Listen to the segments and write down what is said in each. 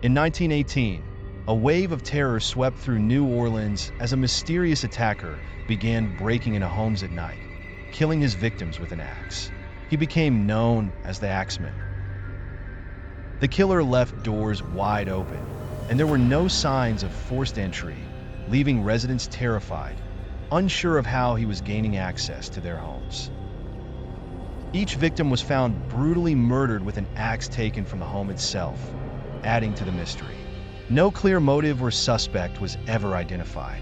In 1918, a wave of terror swept through New Orleans as a mysterious attacker began breaking into homes at night, killing his victims with an axe. He became known as the Axeman. The killer left doors wide open, and there were no signs of forced entry, leaving residents terrified, unsure of how he was gaining access to their homes. Each victim was found brutally murdered with an axe taken from the home itself, adding to the mystery. No clear motive or suspect was ever identified.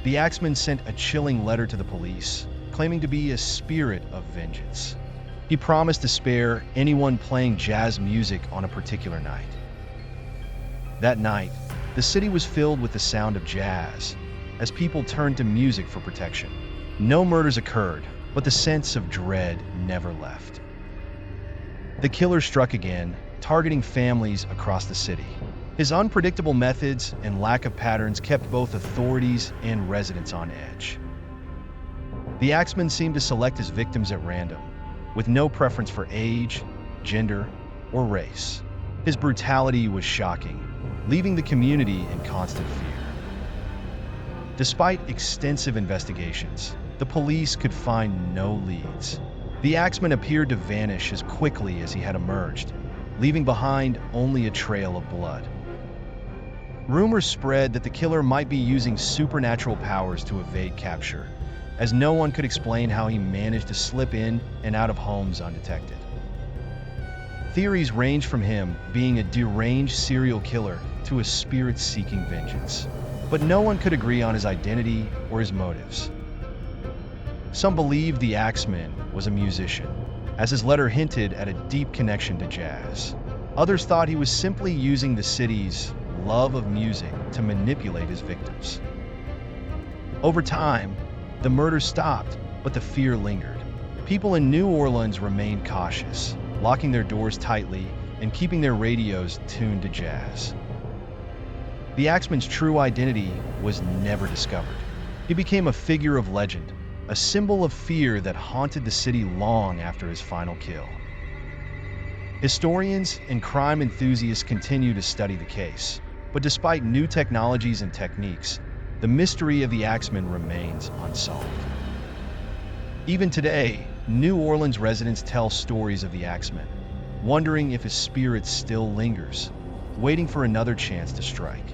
The Axeman sent a chilling letter to the police, claiming to be a spirit of vengeance. He promised to spare anyone playing jazz music on a particular night. That night, the city was filled with the sound of jazz, as people turned to music for protection. No murders occurred, but the sense of dread never left. The killer struck again, targeting families across the city. His unpredictable methods and lack of patterns kept both authorities and residents on edge. The Axeman seemed to select his victims at random, with no preference for age, gender, or race. His brutality was shocking, leaving the community in constant fear. Despite extensive investigations, the police could find no leads. The Axeman appeared to vanish as quickly as he had emerged, leaving behind only a trail of blood. Rumors spread that the killer might be using supernatural powers to evade capture, as no one could explain how he managed to slip in and out of homes undetected. Theories range from him being a deranged serial killer to a spirit seeking vengeance, but no one could agree on his identity or his motives. Some believed the Axeman was a musician, as his letter hinted at a deep connection to jazz. Others thought he was simply using the city's love of music to manipulate his victims. Over time, the murders stopped, but the fear lingered. People in New Orleans remained cautious, locking their doors tightly and keeping their radios tuned to jazz. The Axeman's true identity was never discovered. He became a figure of legend, a symbol of fear that haunted the city long after his final kill. Historians and crime enthusiasts continue to study the case, but despite new technologies and techniques, the mystery of the Axeman remains unsolved. Even today, New Orleans residents tell stories of the Axeman, wondering if his spirit still lingers, waiting for another chance to strike.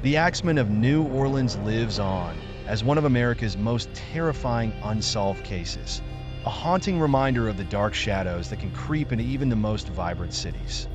The Axeman of New Orleans lives on as one of America's most terrifying unsolved cases, a haunting reminder of the dark shadows that can creep into even the most vibrant cities.